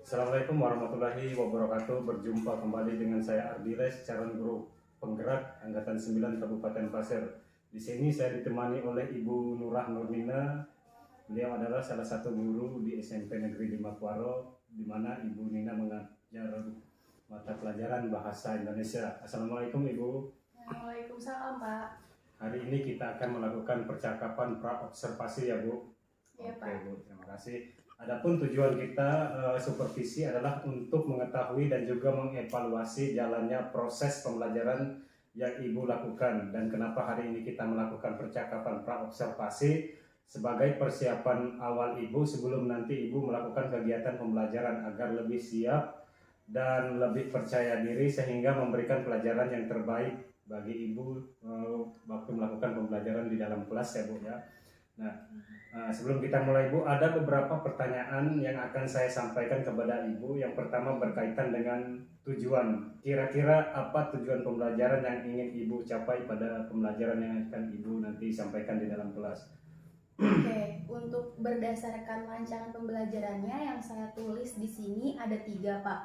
Assalamualaikum warahmatullahi wabarakatuh. Berjumpa kembali dengan saya Ardiles, calon guru penggerak Angkatan 9 Kabupaten Pasir. Di sini saya ditemani oleh Ibu Nurah Nurnina. Beliau adalah salah satu guru di SMP Negeri 5 Kuaro, di mana Ibu Nina mengajar mata pelajaran Bahasa Indonesia. Assalamualaikum Ibu. Waalaikumsalam Pak. Hari ini kita akan melakukan percakapan pra-observasi ya Bu. Iya Oke Pak. Bu, terima kasih. Adapun tujuan kita supervisi adalah untuk mengetahui dan juga mengevaluasi jalannya proses pembelajaran yang Ibu lakukan, dan kenapa hari ini kita melakukan percakapan pra-observasi sebagai persiapan awal Ibu sebelum nanti Ibu melakukan kegiatan pembelajaran agar lebih siap dan lebih percaya diri sehingga memberikan pelajaran yang terbaik bagi Ibu waktu melakukan pembelajaran di dalam kelas ya Bu ya. Nah, sebelum kita mulai Bu, ada beberapa pertanyaan yang akan saya sampaikan kepada Ibu. Yang pertama berkaitan dengan tujuan. Kira-kira apa tujuan pembelajaran yang ingin Ibu capai pada pembelajaran yang akan Ibu nanti sampaikan di dalam kelas? Oke, untuk berdasarkan rancangan pembelajarannya yang saya tulis di sini ada 3 Pak.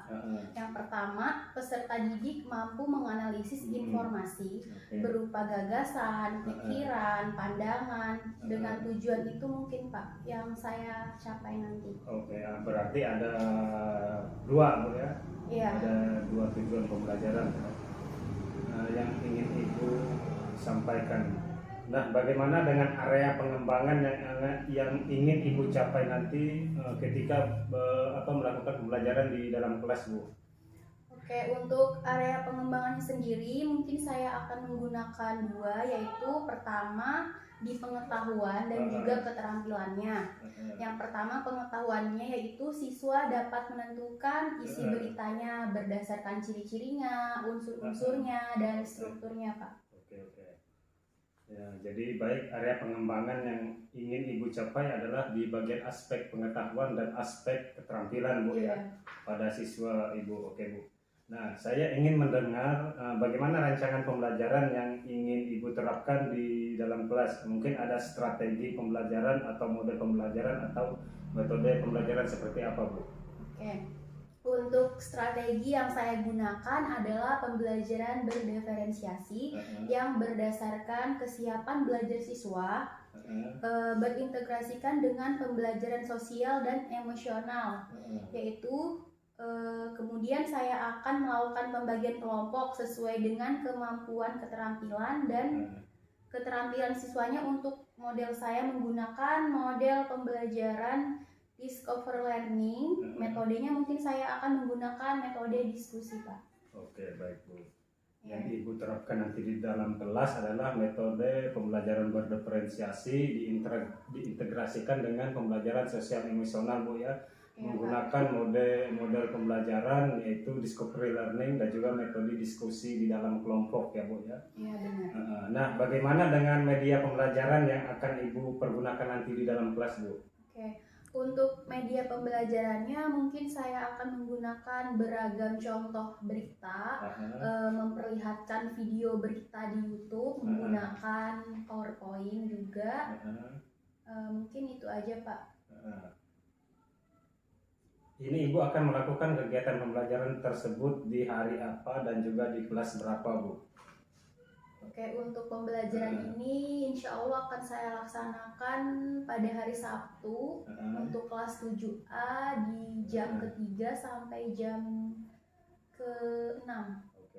Yang pertama, peserta didik mampu menganalisis informasi berupa gagasan, pikiran, pandangan dengan tujuan itu mungkin Pak yang saya capai nanti. Oke, berarti ada 2 Bu ya? Iya. Ada 2 tujuan pembelajaran yang ingin Ibu sampaikan. Nah, bagaimana dengan area pengembangan yang ingin Ibu capai nanti ketika melakukan pembelajaran di dalam kelas Bu? Oke, untuk area pengembangannya sendiri mungkin saya akan menggunakan 2, yaitu pertama di pengetahuan dan juga keterampilannya. Yang pertama pengetahuannya yaitu siswa dapat menentukan isi beritanya berdasarkan ciri-cirinya, unsur-unsurnya, dan strukturnya Pak. Oke. Ya, jadi baik, area pengembangan yang ingin Ibu capai adalah di bagian aspek pengetahuan dan aspek keterampilan Bu ya, pada siswa Ibu. Oke Bu. Nah, saya ingin mendengar bagaimana rancangan pembelajaran yang ingin Ibu terapkan di dalam kelas. Mungkin ada strategi pembelajaran atau model pembelajaran atau metode pembelajaran seperti apa Bu? Oke. Untuk strategi yang saya gunakan adalah pembelajaran berdiferensiasi yang berdasarkan kesiapan belajar siswa, berintegrasikan dengan pembelajaran sosial dan emosional, yaitu kemudian saya akan melakukan pembagian kelompok sesuai dengan kemampuan keterampilan dan keterampilan siswanya. Untuk model saya menggunakan model pembelajaran Discover Learning. Metodenya mungkin saya akan menggunakan metode diskusi Pak. Oke, baik Bu. Yang Ibu terapkan nanti di dalam kelas adalah metode pembelajaran berdiferensiasi diintegrasikan dengan pembelajaran sosial emosional Bu ya. Menggunakan model pembelajaran yaitu Discovery Learning dan juga metode diskusi di dalam kelompok ya Bu ya. Iya benar. Nah, bagaimana dengan media pembelajaran yang akan Ibu pergunakan nanti di dalam kelas Bu? Oke. Untuk media pembelajarannya mungkin saya akan menggunakan beragam contoh berita, memperlihatkan video berita di YouTube, menggunakan PowerPoint juga. Mungkin itu aja Pak. Ini Ibu akan melakukan kegiatan pembelajaran tersebut di hari apa dan juga di kelas berapa Bu? Oke, untuk pembelajaran ini insya Allah akan saya laksanakan pada hari Sabtu untuk kelas 7A di jam ke-3 sampai jam ke-6.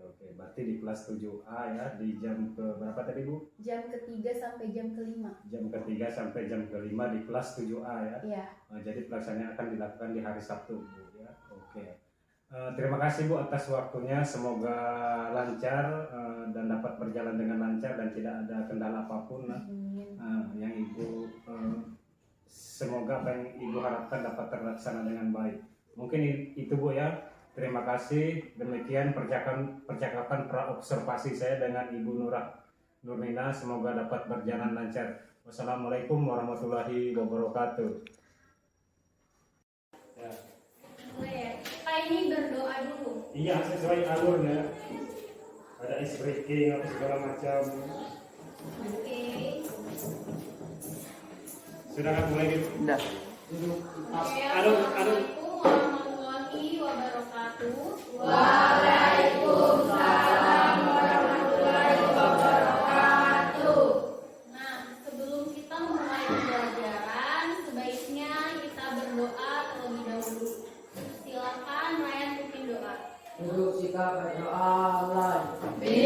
Oke, berarti di kelas 7A ya, di jam ke berapa tadi Bu? Jam ke-3 sampai jam ke-5. Jam ke-3 sampai jam ke-5 di kelas 7A ya? Iya. Jadi pelaksanaan akan dilakukan di hari Sabtu Bu ya. Oke. Terima kasih Bu atas waktunya, semoga lancar dan dapat berjalan dengan lancar dan tidak ada kendala apapun yang Ibu semoga apa yang Ibu harapkan dapat terlaksana dengan baik. Mungkin itu Bu ya. Terima kasih. Demikian percakapan pra-observasi saya dengan Ibu Nurah Nurnina, semoga dapat berjalan lancar. Wassalamualaikum warahmatullahi wabarakatuh. Pak, ini berdoa dulu. Iya, sesuai alurnya. Ada ice breaking apa segala macam. Oke. Sudah mulai gitu? Sudah. Assalamualaikum warahmatullahi wabarakatuh. Waalaikumsalam warahmatullahi wabarakatuh. Nah, sebelum kita memulai pembelajaran, sebaiknya kita berdoa terlebih dahulu. Silakan Ryan pimpin doa. Untuk sikap berdoa mulai. Oke.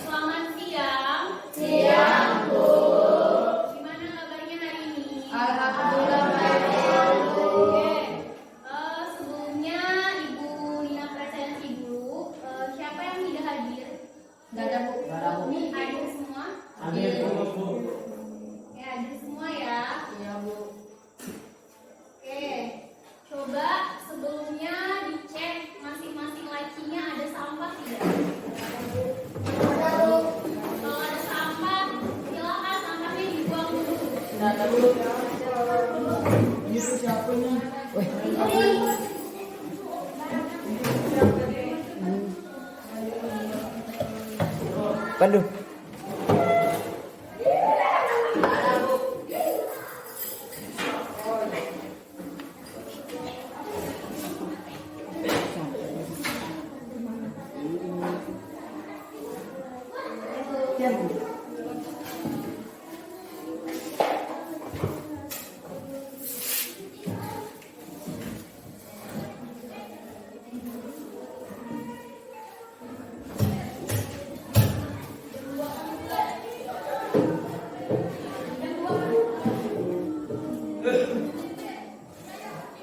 Selamat siang. Siang, Bu. Gimana kabarnya hari ini? Alhamdulillah baik. Oke. Sebelumnya Ibu Nina presensi dulu. Siapa yang tidak hadir? Nggak ada, Bu. Nggak ada, Bu. Ini hadir semua? Hadir, Bu. Oke, hadir semua ya. Iya, Bu. Oke. Coba sebelumnya dicek masing-masing lacinya ada sampah tidak? Kalau ada sampah, silakan sampahnya dibuang dulu. Nggak ada, Bu. Ini tuh siapa nih? Waduh.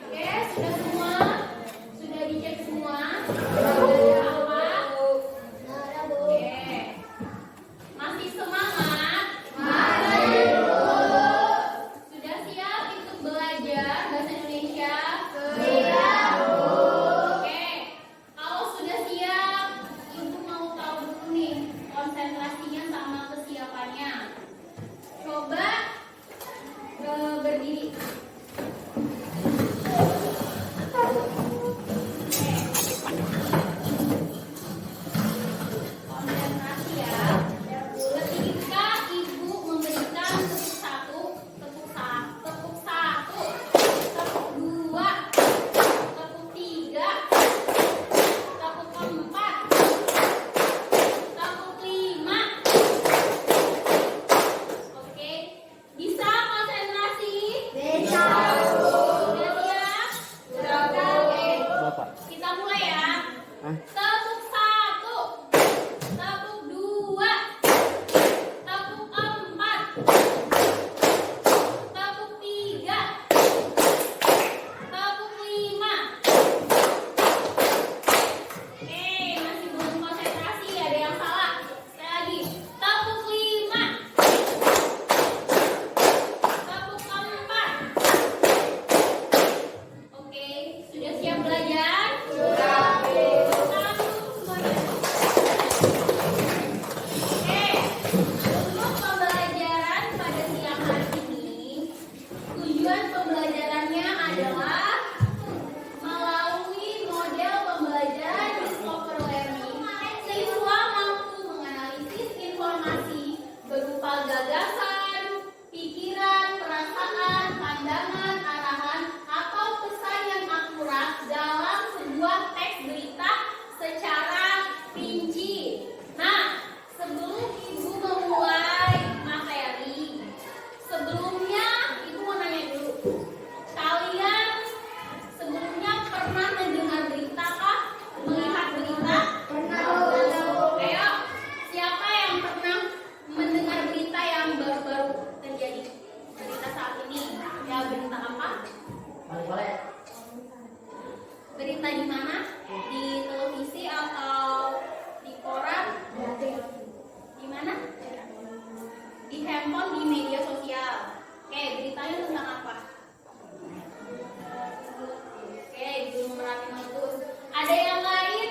Oke, sudah semua? Sudah dicek semua? Ada sampah? Oke. Masih semangat? Sudah siap untuk belajar bahasa Indonesia? Oke. Kalau sudah siap, Ibu mau tahu dulu nih konsentrasinya sama kesiapannya. Oke, beritanya tentang apa? Oke, belum merhatiin bagus. Ada yang lain?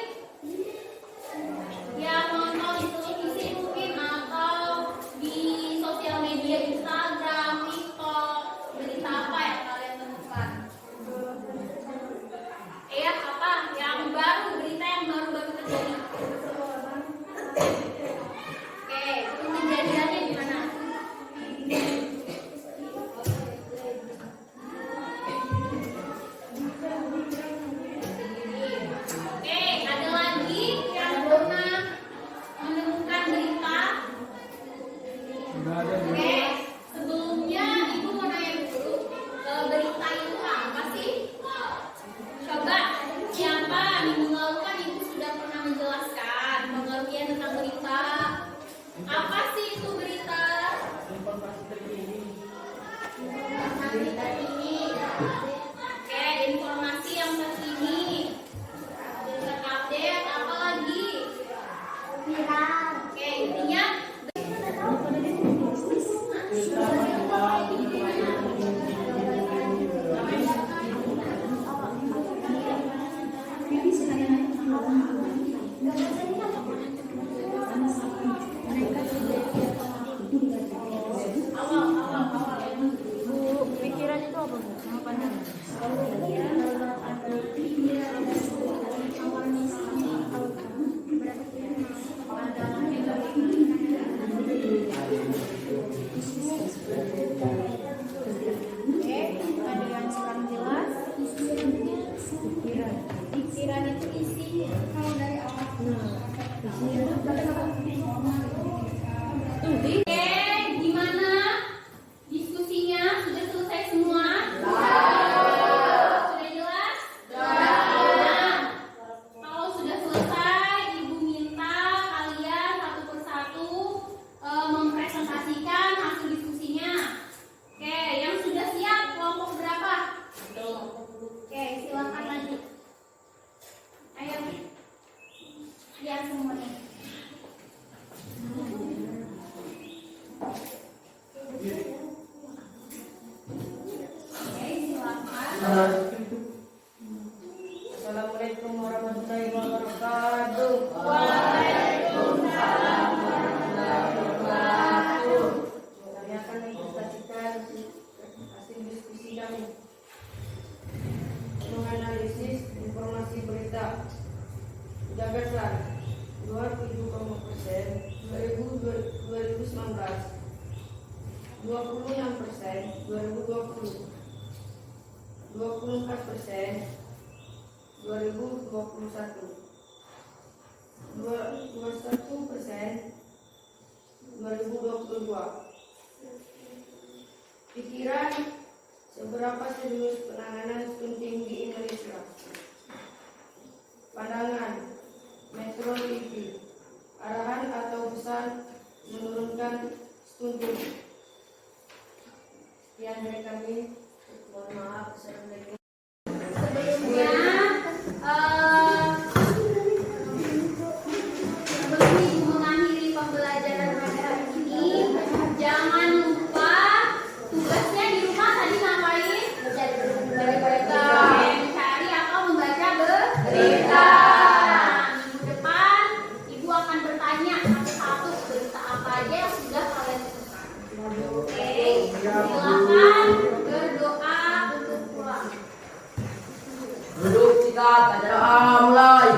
Yang nonton di televisi mungkin atau di sosial media Instagram, TikTok, berita apa yang kalian temukan? Apa? Yang baru, berita yang baru-baru terjadi. Oke, itu kejadiannya gimana? Oke, ada lagi yang pernah menemukan berita? Oke, sebelumnya ibu mau nanya dulu, berita itu apa sih? Coba, siapa minggu lalu kan ibu sudah pernah menjelaskan pengertian tentang berita. Apa sih itu berita? Informasi terkini. Oke, informasi yang terkini. Terupdate, apa lagi? Viral. Oke, intinya Pikiran itu apa, Bu? Sama pandangan. Oke, ada yang kurang jelas. Pikiran itu isi kalau dari awal. Oke, gimana? Diskusinya sudah selesai semua? Sudah jelas? Nah, kalau sudah selesai, ibu minta kalian satu persatu mempresentasikan hasil diskusinya. Oke, yang sudah siap kelompok berapa? Oke, silakan lanjut. Ayo, lihat semuanya. Oke, silakan. Assalamualaikum warahmatullahi wabarakatuh. Waalaikumsalam warahmatullahi wabarakatuh. Kami akan mempresentasikan hasil diskusi kami menganalisis informasi berita. Gagasan 27,% 2019, 26% 2020, 24% 2021, 21% 2022. Pikiran seberapa serius penanganan stunting di Indonesia. Pandangan Metro TV, arahan atau pesan menurunkan stunting. Sekian dari kami. Mohon maaf. Assalamualaikum. Sebelumnya, sebelum ibu mengakhiri pembelajaran pada hari ini, jangan lupa tugasnya di rumah tadi ngapain? Mencari berita, mencari atau membaca berita. Minggu depan ibu akan bertanya satu-satu berita apa aja yang sudah kalian temukan. Oke, silakan berdoa untuk pulang. Duduk kita pada mulai.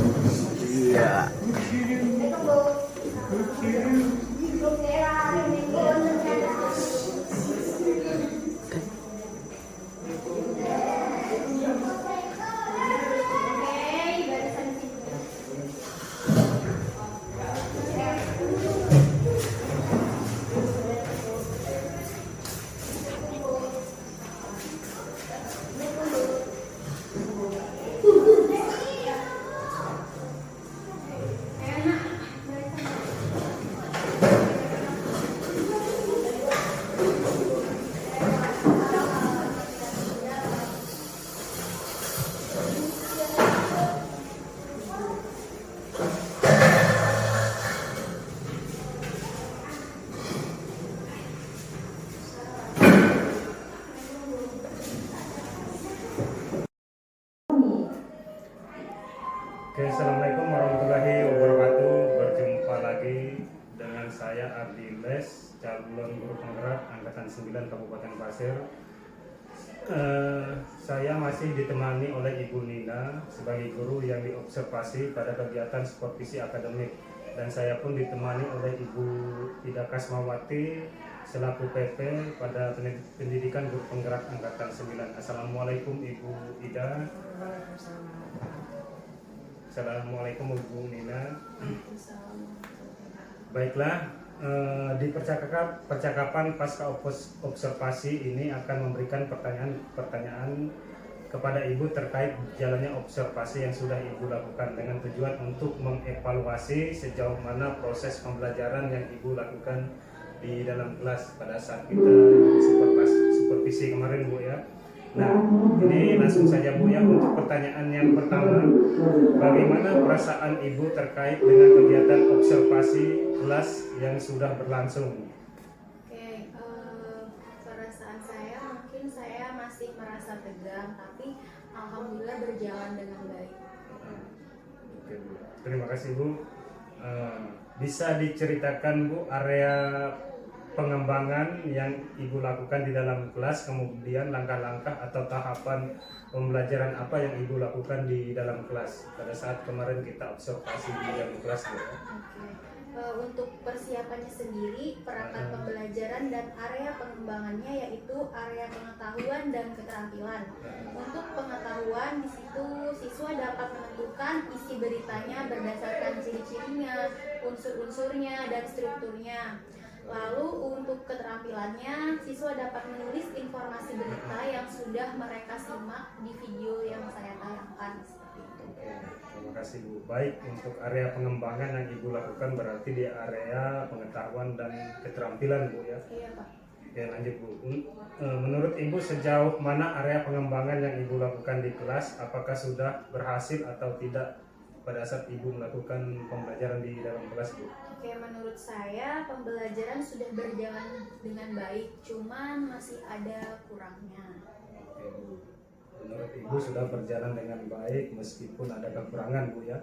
Iya. Oke, assalamualaikum warahmatullahi wabarakatuh. Berjumpa lagi dengan saya Ardi Les, calon guru penggerak angkatan 9 Kabupaten Pasir. Saya masih ditemani oleh Ibu Nina sebagai guru yang diobservasi pada kegiatan supervisi akademik, dan saya pun ditemani oleh Ibu Ida Kasmawati selaku PP pada pendidikan guru penggerak angkatan 9. Assalamualaikum Ibu Ida. Assalamualaikum Ibu Nina. Baiklah, di percakapan pasca observasi ini akan memberikan pertanyaan kepada Ibu terkait jalannya observasi yang sudah Ibu lakukan dengan tujuan untuk mengevaluasi sejauh mana proses pembelajaran yang Ibu lakukan di dalam kelas pada saat kita supervisi kemarin, Bu ya. Nah, ini langsung saja Bu ya, untuk pertanyaan yang pertama, bagaimana perasaan Ibu terkait dengan kegiatan observasi kelas yang sudah berlangsung? Oke, perasaan saya mungkin saya masih merasa tegang, tapi alhamdulillah berjalan dengan baik. Oke, Bu. Terima kasih Bu. Bisa diceritakan Bu area pengembangan yang Ibu lakukan di dalam kelas, kemudian langkah-langkah atau tahapan pembelajaran apa yang Ibu lakukan di dalam kelas pada saat kemarin kita observasi di dalam kelas, Bu? Oke. Untuk persiapannya sendiri, perangkat pembelajaran dan area pengembangannya yaitu area pengetahuan dan keterampilan. Untuk pengetahuan, di situ siswa dapat menentukan isi beritanya berdasarkan ciri-cirinya, unsur-unsurnya, dan strukturnya. Lalu untuk keterampilannya, siswa dapat menulis informasi berita yang sudah mereka simak di video yang saya tayangkan. Seperti itu. Oke, terima kasih Bu. Baik, untuk area pengembangan yang Ibu lakukan berarti di area pengetahuan dan keterampilan, Bu ya. Iya Pak. Oke, lanjut Bu. Menurut Ibu sejauh mana area pengembangan yang Ibu lakukan di kelas, apakah sudah berhasil atau tidak pada saat Ibu melakukan pembelajaran di dalam kelas, Bu? Oke, menurut saya pembelajaran sudah berjalan dengan baik, cuman masih ada kurangnya. Oke, Bu. Menurut Ibu sudah berjalan dengan baik meskipun ada kekurangan, Bu ya.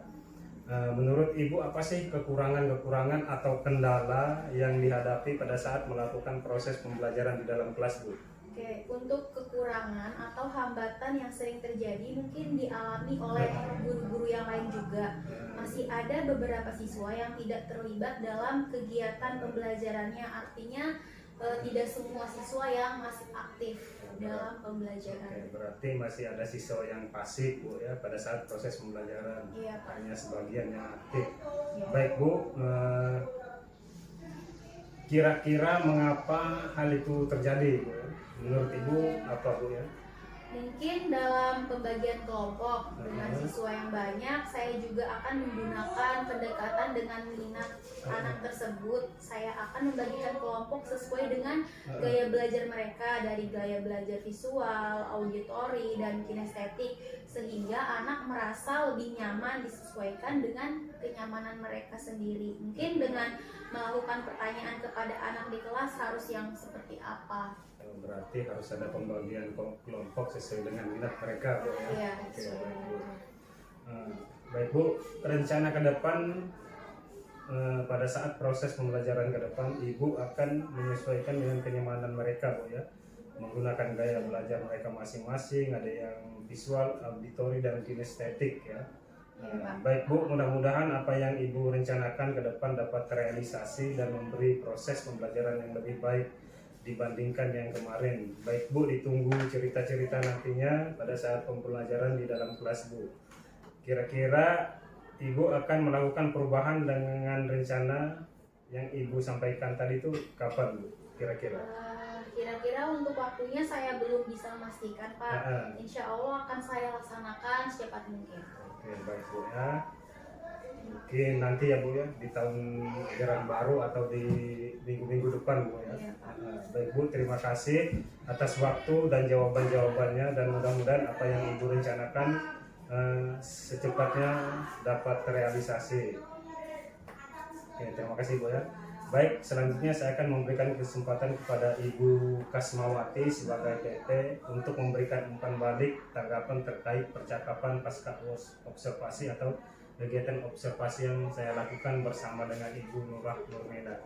Menurut Ibu apa sih kekurangan atau kendala yang dihadapi pada saat melakukan proses pembelajaran di dalam kelas, Bu? Oke, untuk kekurangan atau hambatan yang sering terjadi mungkin dialami oleh guru-guru yang lain juga. Masih ada beberapa siswa yang tidak terlibat dalam kegiatan pembelajarannya, artinya tidak semua siswa yang masih aktif dalam pembelajaran. Oke, berarti masih ada siswa yang pasif, Bu ya, pada saat proses pembelajaran. Iya, Pak. Hanya sebagian yang aktif. Ya. Baik Bu, kira-kira mengapa hal itu terjadi, Bu? Menurut Ibu apa, Bu ya? Mungkin dalam pembagian kelompok dengan siswa yang banyak, saya juga akan menggunakan pendekatan dengan minat anak tersebut. Saya akan membagikan kelompok sesuai dengan gaya belajar mereka, dari gaya belajar visual, auditori, dan kinestetik, sehingga anak merasa lebih nyaman disesuaikan dengan kenyamanan mereka sendiri. Mungkin dengan melakukan pertanyaan kepada anak di kelas harus yang seperti apa. Berarti harus ada pembagian kelompok sesuai dengan minat mereka, Bu ya. Iya, Oke, sesuai baik, Bu. dengan Baik Bu, rencana ke depan pada saat proses pembelajaran ke depan, Ibu akan menyesuaikan dengan kenyamanan mereka, Bu ya. Menggunakan gaya belajar mereka masing-masing, ada yang visual, auditori, dan kinestetik ya. Pak. Baik Bu, mudah-mudahan apa yang Ibu rencanakan ke depan dapat terrealisasi dan memberi proses pembelajaran yang lebih baik dibandingkan yang kemarin. Baik Bu, ditunggu cerita-cerita nantinya pada saat pembelajaran di dalam kelas Bu. Kira-kira Ibu akan melakukan perubahan dengan rencana yang Ibu sampaikan tadi itu kapan Bu? Kira-kira? Kira-kira untuk waktunya saya belum bisa memastikan Pak. Insya Allah akan saya laksanakan secepat mungkin. Oke, baik Bu ya. Mungkin nanti ya Bu ya, di tahun ajaran baru atau di minggu-minggu depan Bu ya. Iya, Pak. Baik Bu, terima kasih atas waktu dan jawaban-jawabannya, dan mudah-mudahan apa yang Ibu rencanakan secepatnya dapat terrealisasi. Oke, terima kasih Bu ya. Baik, selanjutnya saya akan memberikan kesempatan kepada Ibu Kasmawati sebagai PT untuk memberikan umpan balik tanggapan terkait percakapan pasca observasi atau kegiatan observasi yang saya lakukan bersama dengan Ibu Nurah Nurmeda.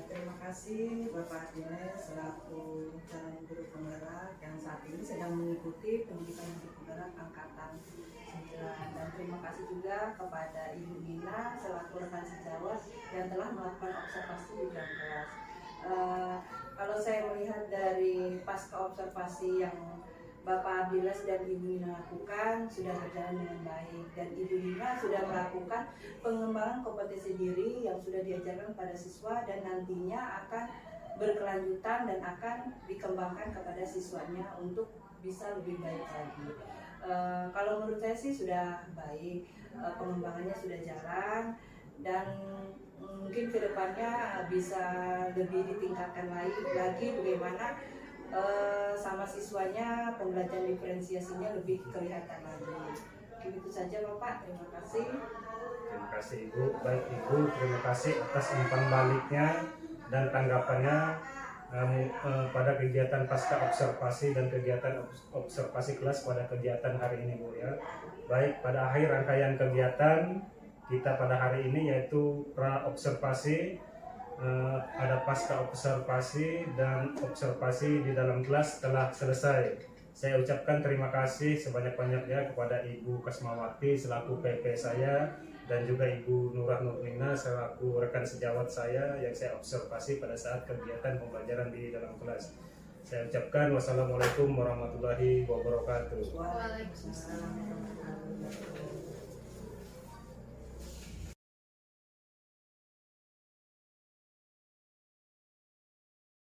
Terima kasih Bapak Adines selaku calon guru penggerak yang saat ini sedang mengikuti pendidikan guru penggerak angkatan 9, dan terima kasih juga kepada Ibu Nina selaku rekan sejawat yang telah melakukan observasi di dalam kelas. Kalau saya melihat dari pasca observasi yang Bapak Abdilas dan Ibu Nina lakukan sudah berjalan dengan baik, dan Ibu Nina sudah melakukan pengembangan kompetensi diri yang sudah diajarkan pada siswa dan nantinya akan berkelanjutan dan akan dikembangkan kepada siswanya untuk bisa lebih baik lagi. Kalau menurut saya sih sudah baik, pengembangannya sudah jalan, dan mungkin kedepannya bisa lebih ditingkatkan lagi bagaimana sama siswanya pembelajaran diferensiasinya lebih kelihatan lagi. Mungkin itu saja Bapak, terima kasih. Terima kasih Ibu. Baik Ibu, terima kasih atas umpan baliknya dan tanggapannya pada kegiatan pasca observasi dan kegiatan observasi kelas pada kegiatan hari ini Bu ya. Baik, pada akhir rangkaian kegiatan kita pada hari ini yaitu pra observasi, ada pasca observasi dan observasi di dalam kelas telah selesai. Saya ucapkan terima kasih sebanyak-banyaknya kepada Ibu Kasmawati selaku PP saya, dan juga Ibu Nurah Nurmina selaku rekan sejawat saya yang saya observasi pada saat kegiatan pembelajaran di dalam kelas. Saya ucapkan wassalamualaikum warahmatullahi wabarakatuh. Waalaikumsalam warahmatullahi wabarakatuh.